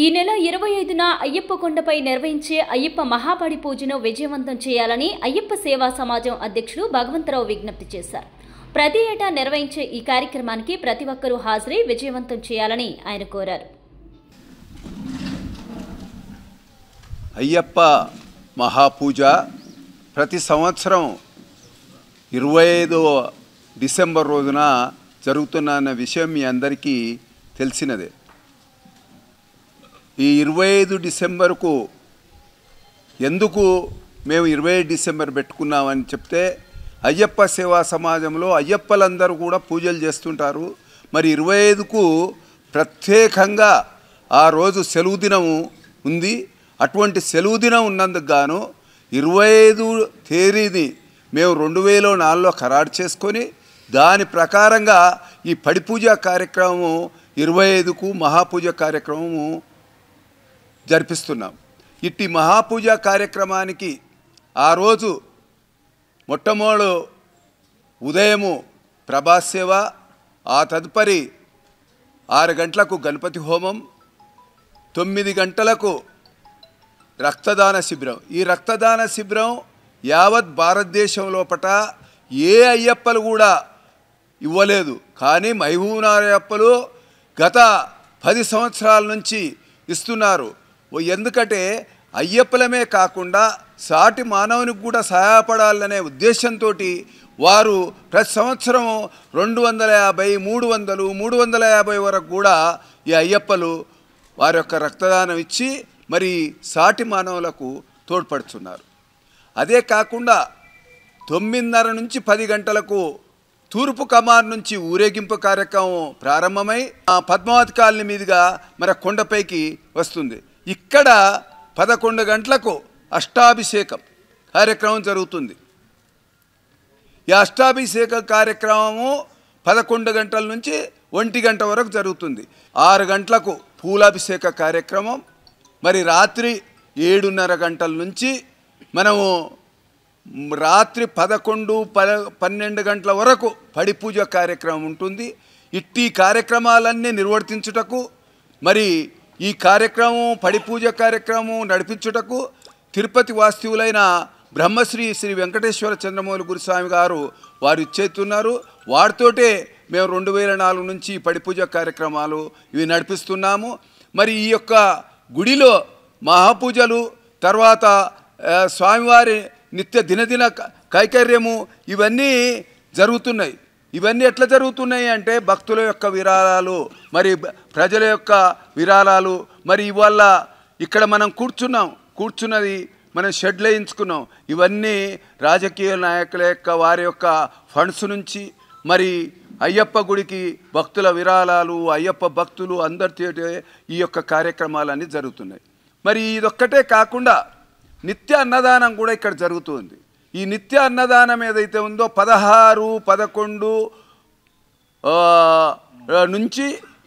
ఈ నెల 25న అయ్యప్ప కొండపై నిర్వహించే అయ్యప్ప మహాపడి పూజను విజయవంతం చేయాలని అయ్యప్ప సేవా సమాజం అధ్యక్షుడు భగవంతరావు విజ్ఞప్తి చేశారు. ప్రతి ఏటా నిర్వహించే ఈ కార్యక్రమానికి ప్రతి ఒక్కరూ హాజరై విజయవంతం చేయాలని ఆయన కోరారు. అయ్యప్ప మహాపూజ ప్రతి సంవత్సరం 25వ డిసెంబర్ రోజున జరుగుతున్న విషయం మీ అందరికీ తెలిసినదే. ఈ 25 డిసెంబర్కు ఎందుకు మేము 25 డిసెంబర్ పెట్టుకున్నామని చెప్తే, అయ్యప్ప సేవా సమాజంలో అయ్యప్పలందరూ కూడా పూజలు చేస్తుంటారు. మరి 25కు ప్రత్యేకంగా ఆ రోజు సెలవు దినం ఉంది. అటువంటి సెలవు దినం ఉన్నందుకు గాను 25 తేదీని మేము 2004లో ఖరారు చేసుకొని దాని ప్రకారంగా ఈ పడి పూజ కార్యక్రమము 25కు మహాపూజ కార్యక్రమము జరిపిస్తున్నాం. ఇట్టి మహాపూజ కార్యక్రమానికి ఆ రోజు మొట్టమొదటి ఉదయము ప్రభాస్ సేవ, ఆ తదుపరి 6 గంటలకు గణపతి హోమం, 9 గంటలకు రక్తదాన శిబిరం. ఈ రక్తదాన శిబిరం యావత్ భారతదేశం లోపట ఏ అయ్యప్పలు కూడా ఇవ్వలేదు. కానీ మహబూబ్నగర్ అయ్యప్పలు గత 10 సంవత్సరాల నుంచి ఇస్తున్నారు. ఎందుకంటే అయ్యప్పలమే కాకుండా సాటి మానవునికి కూడా సహాయపడాలనే ఉద్దేశంతో వారు ప్రతి సంవత్సరం 250, 300, 350 వరకు కూడా ఈ అయ్యప్పలు వారి యొక్క రక్తదానం ఇచ్చి మరి సాటి మానవులకు తోడ్పడుతున్నారు. అదే కాకుండా 9:30 నుంచి 10 గంటలకు తూర్పు కమాన్ నుంచి ఊరేగింపు కార్యక్రమం ప్రారంభమై పద్మావతి కాలనీ మీదుగా మన కొండపైకి వస్తుంది. ఇక్కడ 11 గంటలకు అష్టాభిషేకం కార్యక్రమం జరుగుతుంది. ఈ అష్టాభిషేక కార్యక్రమము 11 గంటల నుంచి 1 గంట వరకు జరుగుతుంది. 6 గంటలకు పూలాభిషేక కార్యక్రమం. మరి రాత్రి 7:30 గంటల నుంచి మనము రాత్రి 11, 12 గంటల వరకు పడి పూజ కార్యక్రమం ఉంటుంది. ఇట్టి కార్యక్రమాలన్నీ నిర్వర్తించుటకు మరి ఈ కార్యక్రమం పడి పూజ కార్యక్రమం నడిపించుటకు తిరుపతి వాస్తవులైన బ్రహ్మశ్రీ శ్రీ వెంకటేశ్వర చంద్రమౌళి గురుస్వామి గారు వారు ఇచ్చేస్తున్నారు. వారితోటే మేము 2004 నుంచి పడి పూజ కార్యక్రమాలు ఇవి నడిపిస్తున్నాము. మరి ఈ యొక్క గుడిలో మహాపూజలు, తర్వాత స్వామివారి నిత్య దినదిన కైకర్యము ఇవన్నీ జరుగుతున్నాయి. ఇవన్నీ ఎట్లా జరుగుతున్నాయి అంటే భక్తుల యొక్క విరాళాలు, మరి ప్రజల యొక్క విరాళాలు. మరి ఇవాళ ఇక్కడ మనం కూర్చున్నది మనం షెడ్లు వేయించుకున్నాం. ఇవన్నీ రాజకీయ నాయకుల యొక్క వారి యొక్క ఫండ్స్ నుంచి మరి అయ్యప్ప గుడికి భక్తుల విరాళాలు, అయ్యప్ప భక్తులు అందరితో ఈ యొక్క కార్యక్రమాలన్నీ జరుగుతున్నాయి. మరి ఇదొక్కటే కాకుండా నిత్య అన్నదానం కూడా ఇక్కడ జరుగుతుంది. ఈ నిత్య అన్నదానం ఏదైతే ఉందో 16, 11 నుంచి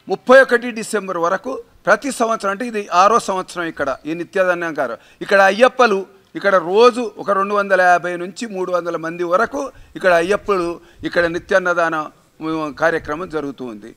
31 డిసెంబర్ వరకు ప్రతి సంవత్సరం, అంటే ఇది 6వ సంవత్సరం ఇక్కడ ఈ నిత్యాన్నదానం గారు. ఇక్కడ అయ్యప్పలు ఇక్కడ రోజు ఒక 250 నుంచి 300 మంది వరకు ఇక్కడ అయ్యప్పలు ఇక్కడ నిత్యాన్నదాన కార్యక్రమం జరుగుతూ ఉంది.